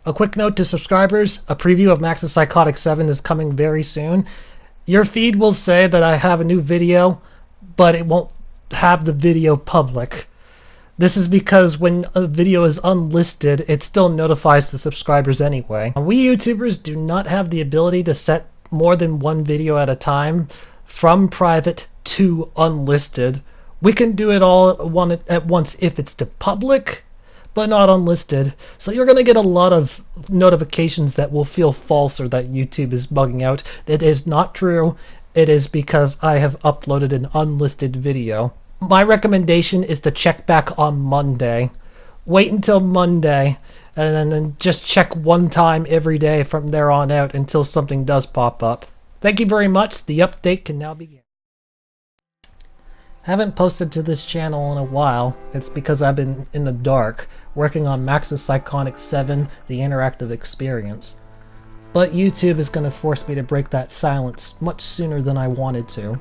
A quick note to subscribers, a preview of Max's Psychotic 7 is coming very soon. Your feed will say that I have a new video, but it won't have the video public. This is because when a video is unlisted, it still notifies the subscribers anyway. We YouTubers do not have the ability to set more than one video at a time from private to unlisted. We can do it all at once if it's to public, but not unlisted. So you're going to get a lot of notifications that will feel false or that YouTube is bugging out. It is not true. It is because I have uploaded an unlisted video. My recommendation is to check back on Monday. Wait until Monday and then just check one time every day from there on out until something does pop up. Thank you very much. The update can now begin. Haven't posted to this channel in a while. It's because I've been in the dark working on Max's Psychotic 7, the interactive experience. But YouTube is going to force me to break that silence much sooner than I wanted to.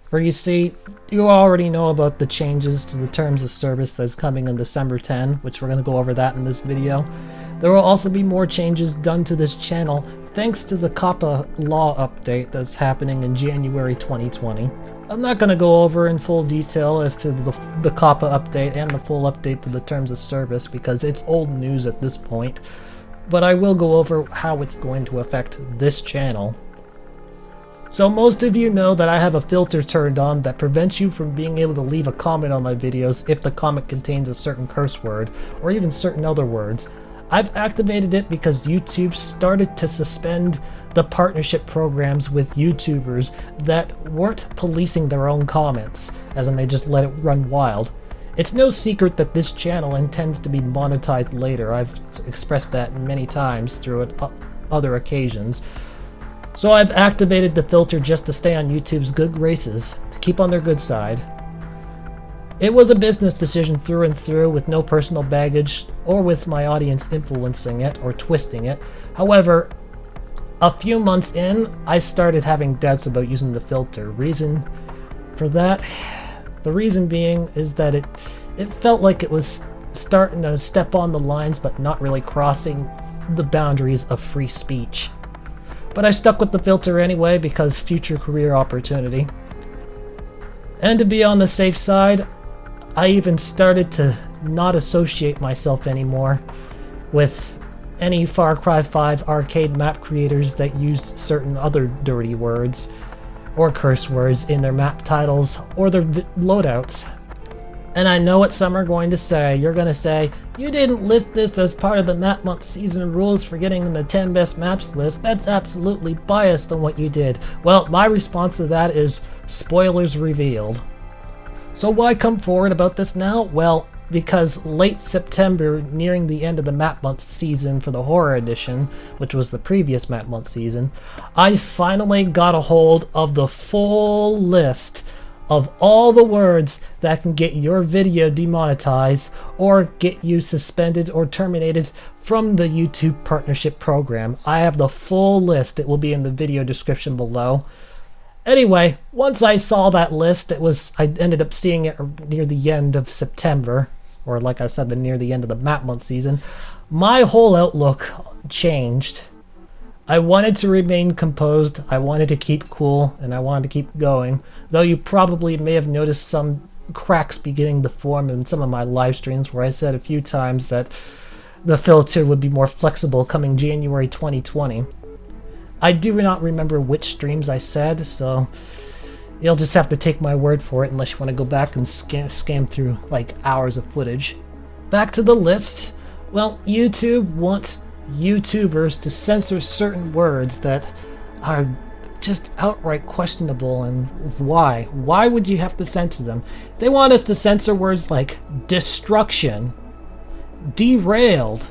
For you see, you already know about the changes to the terms of service that's coming on December 10, which we're going to go over that in this video. There will also be more changes done to this channel thanks to the COPPA law update that's happening in January 2020. I'm not going to go over in full detail as to the COPPA update and the full update to the terms of service because it's old news at this point, but I will go over how it's going to affect this channel. So most of you know that I have a filter turned on that prevents you from being able to leave a comment on my videos if the comment contains a certain curse word or even certain other words. I've activated it because YouTube started to suspend the partnership programs with YouTubers that weren't policing their own comments, as in they just let it run wild. It's no secret that this channel intends to be monetized later. I've expressed that many times through other occasions. So I've activated the filter just to stay on YouTube's good graces, to keep on their good side. It was a business decision through and through with no personal baggage or with my audience influencing it or twisting it. However, a few months in, I started having doubts about using the filter. Reason for that? The reason being is that it felt like it was starting to step on the lines but not really crossing the boundaries of free speech. But I stuck with the filter anyway because future career opportunity. And to be on the safe side, I even started to not associate myself anymore with any Far Cry 5 arcade map creators that used certain other dirty words or curse words in their map titles or their loadouts. And I know what some are going to say. You're going to say, you didn't list this as part of the map month season rules for getting in the 10 best maps list. That's absolutely biased on what you did. Well, my response to that is, spoilers revealed. So why come forward about this now? Well, because late September, nearing the end of the map month season for the horror edition, which was the previous map month season, I finally got a hold of the full list of all the words that can get your video demonetized or get you suspended or terminated from the YouTube partnership program. I have the full list. It will be in the video description below. Anyway, once I saw that list, I ended up seeing it near the end of September, or like I said, near the end of the map month season. My whole outlook changed. I wanted to remain composed, I wanted to keep cool, and I wanted to keep going, though you probably may have noticed some cracks beginning to form in some of my live streams where I said a few times that the filter would be more flexible coming January 2020. I do not remember which streams I said, so you'll just have to take my word for it unless you want to go back and scan through like hours of footage. Back to the list. Well, YouTube wants YouTubers to censor certain words that are just outright questionable, and why? Why would you have to censor them? They want us to censor words like destruction, derailed,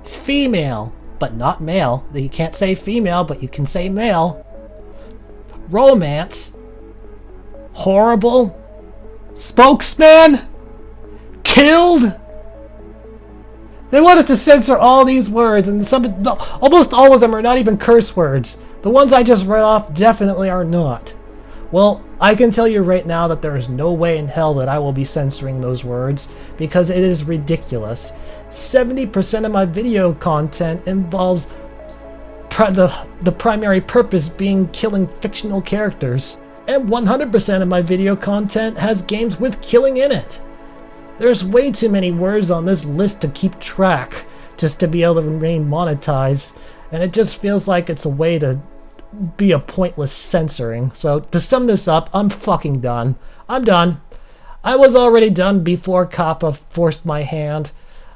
female, but not male. You can't say female, but you can say male. Romance, horrible, spokesman, killed. They want us to censor all these words, and almost all of them are not even curse words. The ones I just read off definitely are not. Well, I can tell you right now that there is no way in hell that I will be censoring those words, because it is ridiculous. 70% of my video content involves the primary purpose being killing fictional characters. And 100% of my video content has games with killing in it. There's way too many words on this list to keep track just to be able to remain monetized, and it just feels like it's a way to be a pointless censoring. So to sum this up, I'm fucking done. I'm done. I was already done before COPPA forced my hand.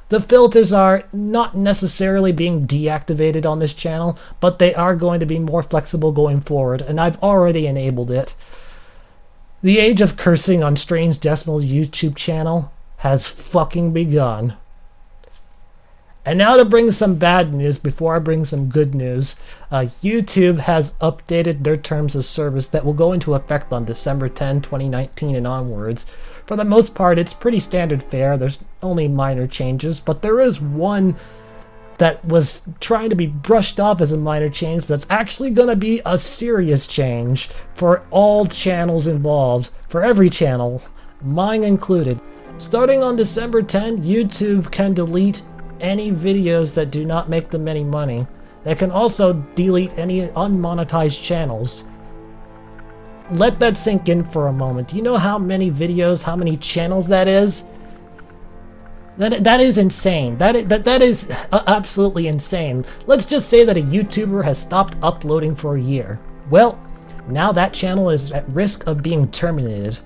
The filters are not necessarily being deactivated on this channel, but they are going to be more flexible going forward, and I've already enabled it. The age of cursing on Strange Decimal's YouTube channel has fucking begun. And now to bring some bad news before I bring some good news. YouTube has updated their terms of service that will go into effect on December 10, 2019 and onwards. For the most part, it's pretty standard fare. There's only minor changes, but there is one that was trying to be brushed off as a minor change that's actually going to be a serious change for all channels involved, for every channel, mine included. Starting on December 10, YouTube can delete any videos that do not make them any money. They can also delete any unmonetized channels. Let that sink in for a moment. Do you know how many videos, how many channels that is? That is insane. That is absolutely insane. Let's just say that a YouTuber has stopped uploading for a year. Well, now that channel is at risk of being terminated.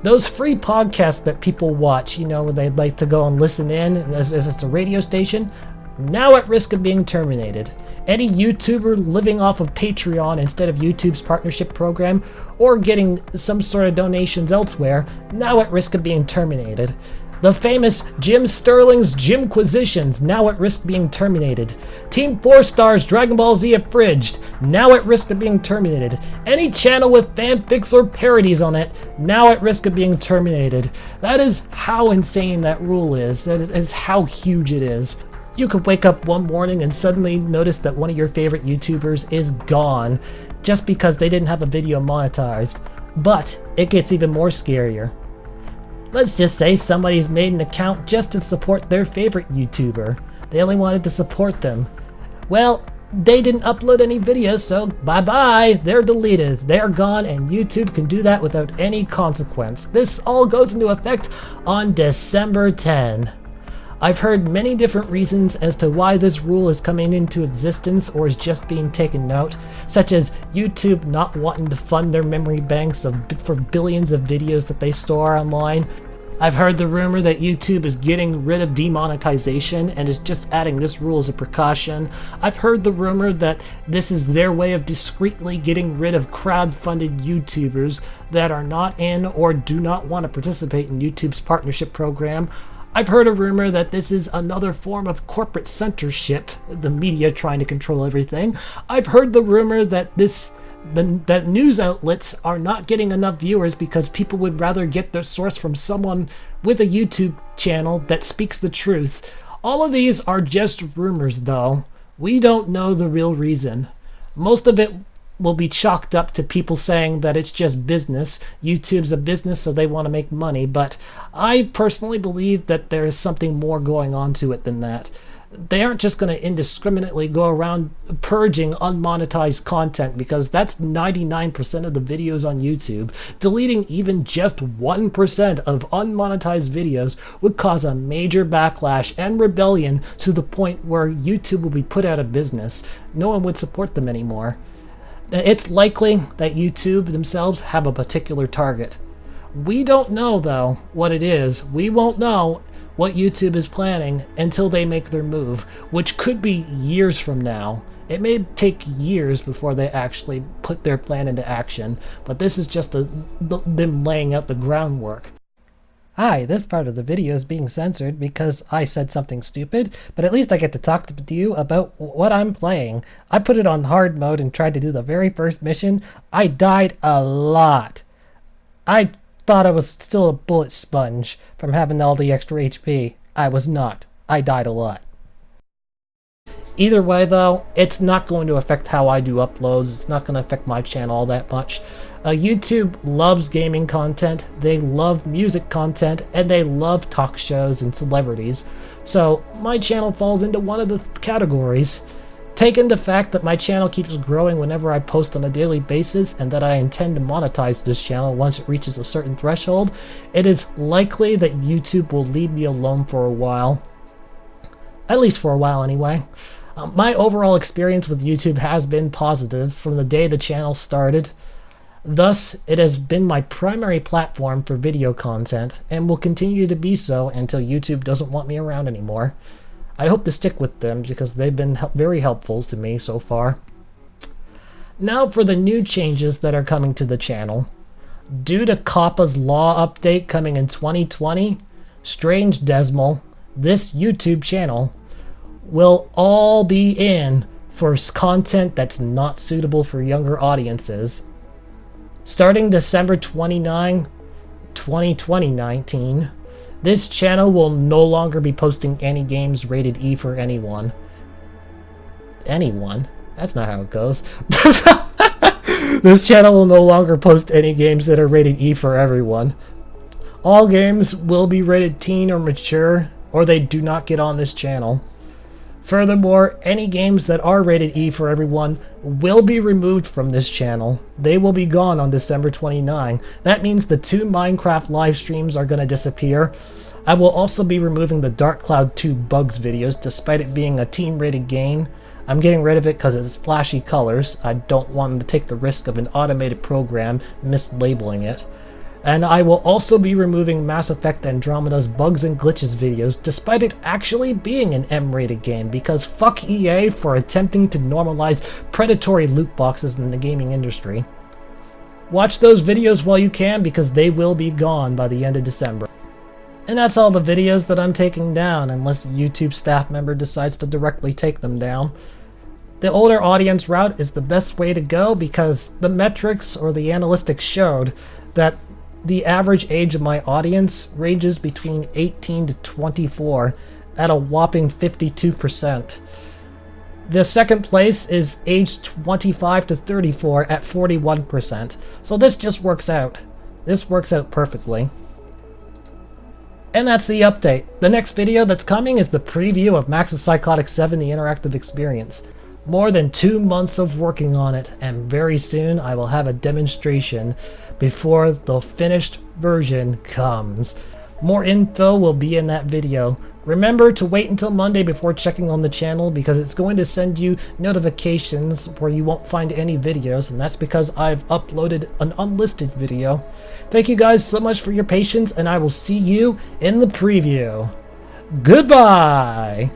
Those free podcasts that people watch, you know, where they'd like to go and listen in as if it's a radio station, now at risk of being terminated. Any YouTuber living off of Patreon instead of YouTube's partnership program, or getting some sort of donations elsewhere, now at risk of being terminated. The famous Jim Sterling's Jimquisitions, now at risk of being terminated. Team 4 Star's Dragon Ball Z Abridged, now at risk of being terminated. Any channel with fanfics or parodies on it, now at risk of being terminated. That is how insane that rule is. That is how huge it is. You could wake up one morning and suddenly notice that one of your favorite YouTubers is gone just because they didn't have a video monetized. But it gets even more scarier. Let's just say somebody's made an account just to support their favorite YouTuber. They only wanted to support them. Well, they didn't upload any videos, so bye-bye, they're deleted, they're gone, and YouTube can do that without any consequence. This all goes into effect on December 10. I've heard many different reasons as to why this rule is coming into existence or is just being taken out, such as YouTube not wanting to fund their memory banks for billions of videos that they store online. I've heard the rumor that YouTube is getting rid of demonetization and is just adding this rule as a precaution. I've heard the rumor that this is their way of discreetly getting rid of crowd-funded YouTubers that are not in or do not want to participate in YouTube's partnership program. I've heard a rumor that this is another form of corporate censorship, the media trying to control everything. I've heard the rumor that that news outlets are not getting enough viewers because people would rather get their source from someone with a YouTube channel that speaks the truth. All of these are just rumors, though. We don't know the real reason. Most of it will be chalked up to people saying that it's just business. YouTube's a business, so they want to make money, but I personally believe that there is something more going on to it than that. They aren't just going to indiscriminately go around purging unmonetized content, because that's 99% of the videos on YouTube. Deleting even just 1% of unmonetized videos would cause a major backlash and rebellion to the point where YouTube will be put out of business. No one would support them anymore. It's likely that YouTube themselves have a particular target. We don't know, though, what it is. We won't know what YouTube is planning until they make their move, which could be years from now. It may take years before they actually put their plan into action, but this is just them laying out the groundwork. Hi, this part of the video is being censored because I said something stupid, but at least I get to talk to you about what I'm playing. I put it on hard mode and tried to do the very first mission. I died a lot. I thought I was still a bullet sponge from having all the extra HP. I was not. I died a lot. Either way though, it's not going to affect how I do uploads. It's not going to affect my channel all that much. YouTube loves gaming content, they love music content, and they love talk shows and celebrities. So my channel falls into one of the categories. Taking the fact that my channel keeps growing whenever I post on a daily basis, and that I intend to monetize this channel once it reaches a certain threshold, it is likely that YouTube will leave me alone for a while. At least for a while anyway. My overall experience with YouTube has been positive from the day the channel started. Thus, it has been my primary platform for video content, and will continue to be so until YouTube doesn't want me around anymore. I hope to stick with them because they've been very helpful to me so far. Now for the new changes that are coming to the channel. Due to COPPA's law update coming in 2020, Strange Decimal, this YouTube channel, will all be in for content that's not suitable for younger audiences. Starting December 29, 2019, this channel will no longer be posting any games rated E for anyone. Anyone? That's not how it goes. This channel will no longer post any games that are rated E for everyone. All games will be rated teen or mature, or they do not get on this channel. Furthermore, any games that are rated E for everyone will be removed from this channel. They will be gone on December 29. That means the 2 Minecraft live streams are going to disappear. I will also be removing the Dark Cloud 2 Bugs videos, despite it being a teen-rated game. I'm getting rid of it because it's flashy colors. I don't want to take the risk of an automated program mislabeling it. And I will also be removing Mass Effect Andromeda's Bugs and Glitches videos, despite it actually being an M-rated game, because fuck EA for attempting to normalize predatory loot boxes in the gaming industry. Watch those videos while you can, because they will be gone by the end of December. And that's all the videos that I'm taking down, unless a YouTube staff member decides to directly take them down. The older audience route is the best way to go, because the metrics or the analytics showed that the average age of my audience ranges between 18 to 24 at a whopping 52%. The second place is age 25 to 34 at 41%. So this just works out. This works out perfectly. And that's the update. The next video that's coming is the preview of Max's Psychotic 7, the interactive experience. More than 2 months of working on it, and very soon I will have a demonstration before the finished version comes. More info will be in that video. Remember to wait until Monday before checking on the channel, because it's going to send you notifications where you won't find any videos, and that's because I've uploaded an unlisted video. Thank you guys so much for your patience, and I will see you in the preview. Goodbye!